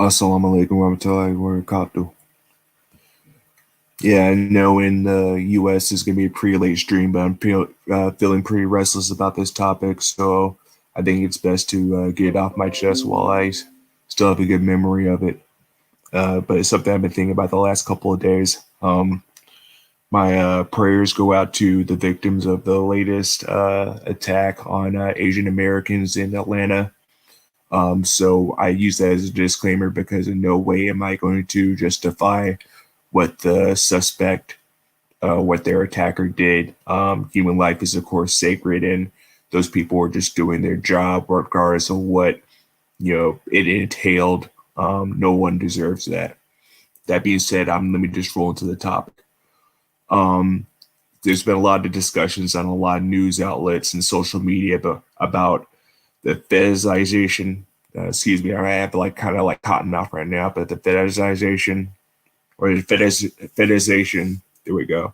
Assalamu alaikum warahmatullahi wabarakatuh. Yeah, I know in the US it's going to be a pretty late stream, but feeling pretty restless about this topic, so I think it's best to get it off my chest while still have a good memory of it. But it's something I've been thinking about the last couple of days. My prayers go out to the victims of the latest attack on Asian Americans in Atlanta. So I use that as a disclaimer because in no way am I going to justify what the suspect, what their attacker did. Human life is, of course, sacred, and those people were just doing their job, regardless of what it entailed. No one deserves that. That being said, let me just roll into the topic. There's been a lot of discussions on a lot of news outlets and social media about the fetishization. Excuse me, I have like kind of like cotton mouth right now, but the fetishization or the fetishization, there we go,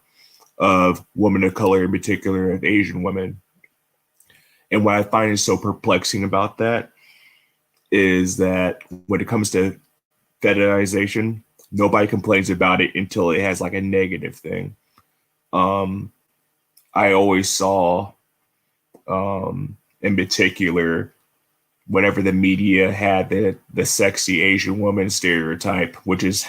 of women of color, in particular of Asian women. And what I find is so perplexing about that is that when it comes to fetishization, nobody complains about it until it has like a negative thing. I always saw, in particular, whenever the media had the sexy Asian woman stereotype, which is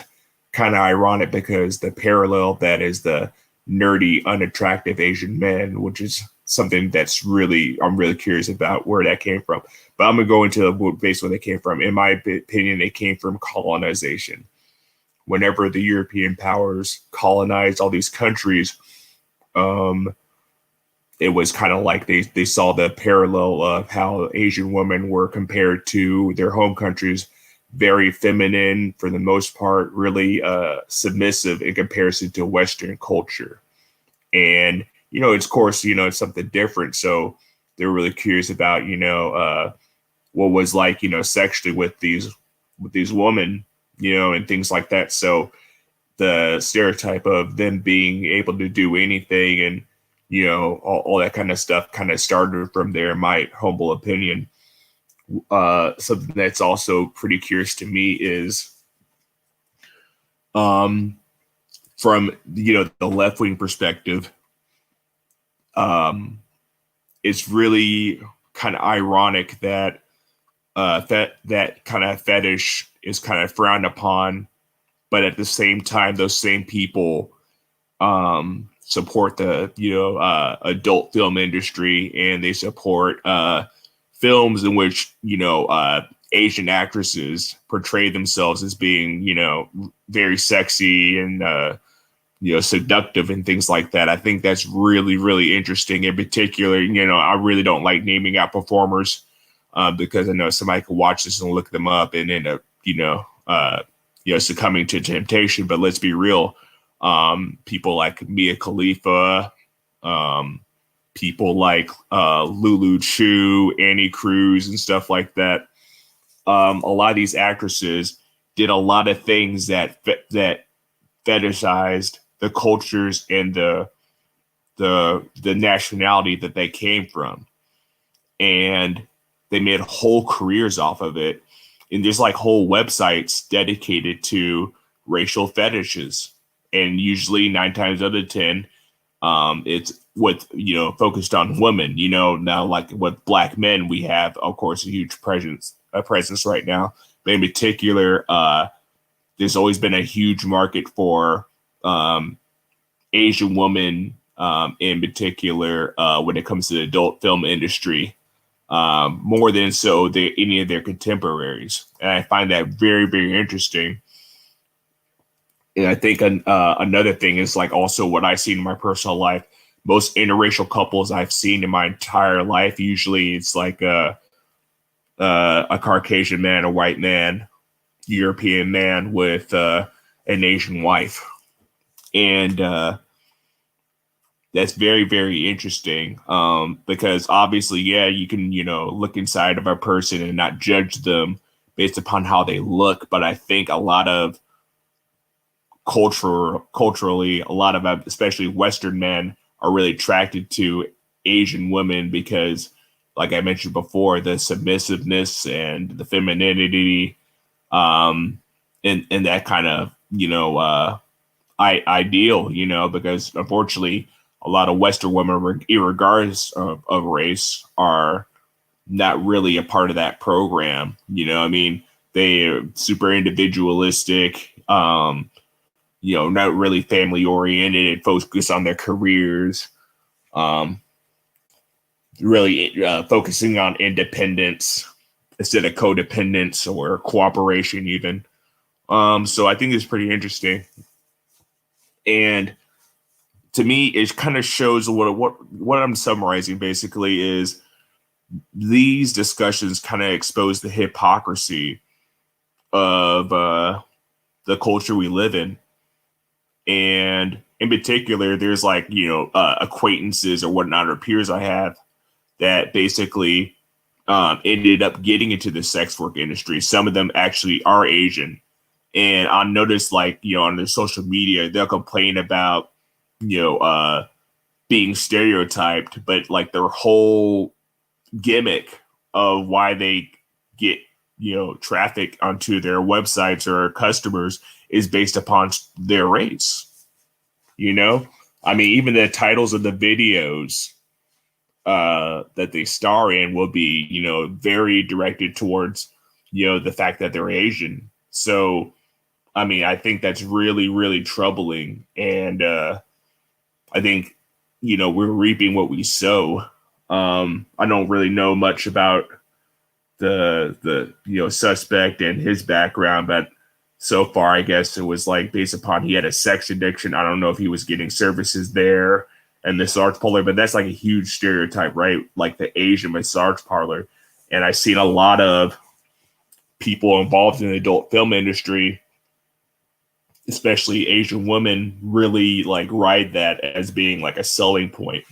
kind of ironic because the parallel that is the nerdy, unattractive Asian men, which is something that's I'm really curious about where that came from. But I'm gonna go into basically where they came from. In my opinion, it came from colonization. Whenever the European powers colonized all these countries, it was kind of like they saw the parallel of how Asian women were compared to their home countries, very feminine for the most part, really submissive in comparison to Western culture. And, it's of course, it's something different. So they're really curious about, what was like, sexually with these women, and things like that. So the stereotype of them being able to do anything and, all that kind of stuff kind of started from there, in my humble opinion. Something that's also pretty curious to me is from the left-wing perspective, it's really kind of ironic that that kind of fetish is kind of frowned upon, but at the same time those same people support the adult film industry, and they support films in which Asian actresses portray themselves as being very sexy and seductive and things like that. I think that's really, really interesting. In particular, I really don't like naming out performers because I know somebody could watch this and look them up and end up succumbing to temptation. But let's be real. People like Mia Khalifa, people like Lulu Chu, Annie Cruz, and stuff like that. A lot of these actresses did a lot of things that fetishized the cultures and the nationality that they came from, and they made whole careers off of it. And there's like whole websites dedicated to racial fetishes. And usually 9 times out of 10, it's with, focused on women. Now like with black men, we have, of course, a huge presence right now. But in particular, there's always been a huge market for Asian women, in particular, when it comes to the adult film industry, more than any of their contemporaries. And I find that very, very interesting. And I think another thing is like also what I see in my personal life. Most interracial couples I've seen in my entire life, usually it's like a Caucasian man, a white man, European man with an Asian wife. And that's very, very interesting because obviously, yeah, you can, look inside of a person and not judge them based upon how they look. But I think a lot of culturally, a lot of especially Western men are really attracted to Asian women because, like I mentioned before, the submissiveness and the femininity in that kind of, ideal, because unfortunately a lot of Western women, regardless of race, are not really a part of that program. I mean, they're super individualistic, not really family oriented and focused on their careers, um, really focusing on independence instead of codependence or cooperation even. So I think it's pretty interesting. And to me, it kind of shows what I'm summarizing basically is these discussions kind of expose the hypocrisy of the culture we live in. And in particular, there's like, acquaintances or whatnot or peers I have that basically ended up getting into the sex work industry. Some of them actually are Asian. And I noticed, like, on their social media, they'll complain about, being stereotyped, but like their whole gimmick of why they get, traffic onto their websites or customers is based upon their race. I mean, even the titles of the videos that they star in will be, very directed towards, the fact that they're Asian. So, I mean, I think that's really, really troubling. And I think, we're reaping what we sow. I don't really know much about the suspect and his background, but so far, I guess it was like based upon he had a sex addiction. I don't know if he was getting services there and massage parlor, but that's like a huge stereotype, right? Like the Asian massage parlor. And I've seen a lot of people involved in the adult film industry, especially Asian women, really like ride that as being like a selling point.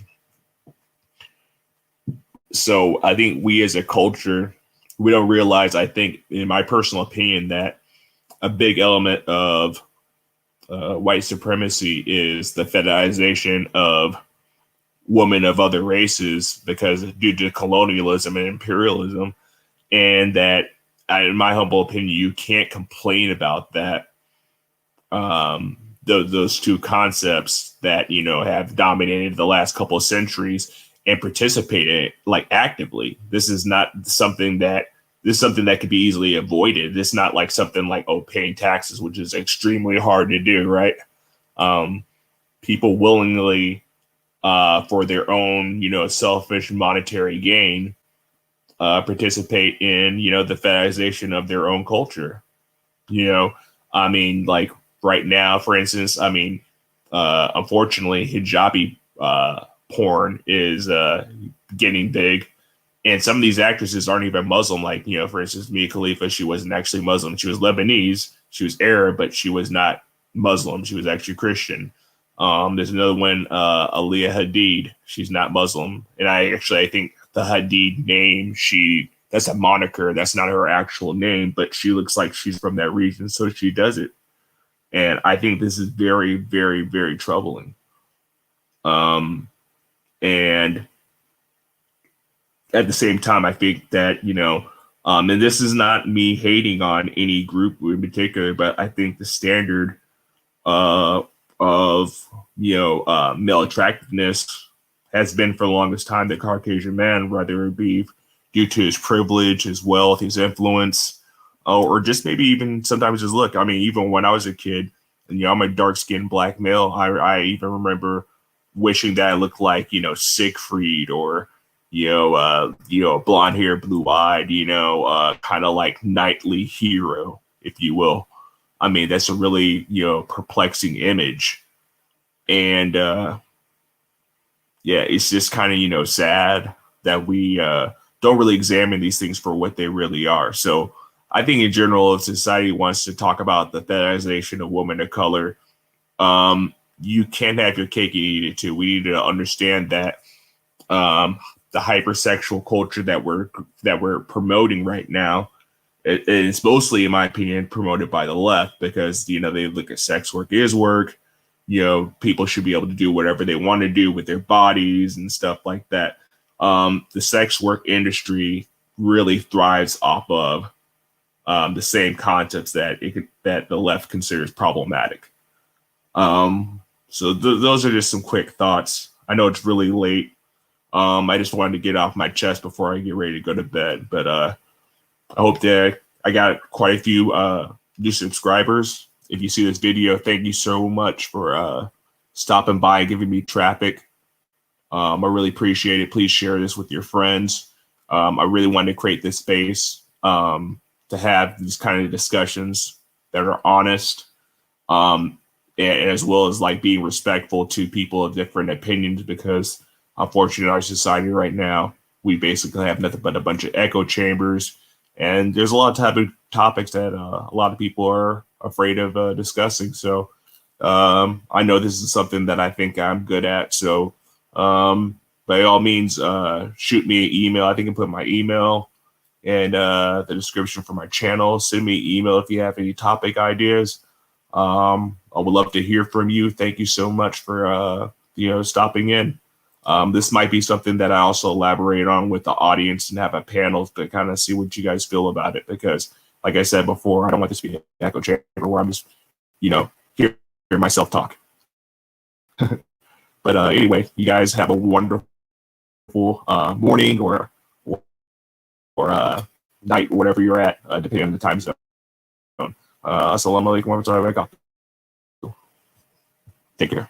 So I think we as a culture, we don't realize, I think, in my personal opinion, that a big element of white supremacy is the fetishization of women of other races because due to colonialism and imperialism, and that, in my humble opinion, you can't complain about that. Those two concepts that have dominated the last couple of centuries and participate in it like actively. This is something that could be easily avoided. This is not like something like paying taxes, which is extremely hard to do, right? People willingly, for their own selfish monetary gain, participate in the fetishization of their own culture. I mean, like right now, for instance, I mean, unfortunately, hijabi porn is getting big. And some of these actresses aren't even Muslim. Like, for instance, Mia Khalifa, she wasn't actually Muslim. She was Lebanese. She was Arab, but she was not Muslim. She was actually Christian. There's another one, Aliyah Hadid. She's not Muslim. And I think the Hadid name, that's a moniker. That's not her actual name, but she looks like she's from that region. So she does it. And I think this is very, very, very troubling. And at the same time, I think that, and this is not me hating on any group in particular, but I think the standard of, male attractiveness has been for the longest time the Caucasian man, whether it be due to his privilege, his wealth, his influence, or just maybe even sometimes his look. I mean, even when I was a kid, and I'm a dark-skinned black male, I even remember wishing that I looked like, Siegfried or, blonde hair, blue eyed, kind of like knightly hero, if you will. I mean, that's a really, perplexing image. And yeah, it's just kind of, sad that we don't really examine these things for what they really are. So I think in general, if society wants to talk about the fetishization of women of color, you can't have your cake and eat it too. We need to understand that the hypersexual culture that we're promoting right now, it's mostly, in my opinion, promoted by the left because they look at sex work is work. People should be able to do whatever they want to do with their bodies and stuff like that. The sex work industry really thrives off of the same concepts that that the left considers problematic. So those are just some quick thoughts. I know it's really late. I just wanted to get off my chest before I get ready to go to bed. But I hope that I got quite a few new subscribers. If you see this video, thank you so much for stopping by and giving me traffic. I really appreciate it. Please share this with your friends. I really wanted to create this space to have these kind of discussions that are honest, as well as like being respectful to people of different opinions, because unfortunately in our society right now, we basically have nothing but a bunch of echo chambers, and there's a lot of type of topics that a lot of people are afraid of discussing. So I know this is something that I think I'm good at. So by all means, shoot me an email. I think I put my email and the description for my channel. Send me an email if you have any topic ideas. I would love to hear from you. Thank you so much for stopping in. This might be something that I also elaborate on with the audience and have a panel to kind of see what you guys feel about it. Because, like I said before, I don't want this to be an echo chamber where I'm just, hear myself talk. But anyway, you guys have a wonderful morning or night, whatever you're at, depending on the time zone. Assalamu alaikum warahmatullahi wabarakatuh. Take care.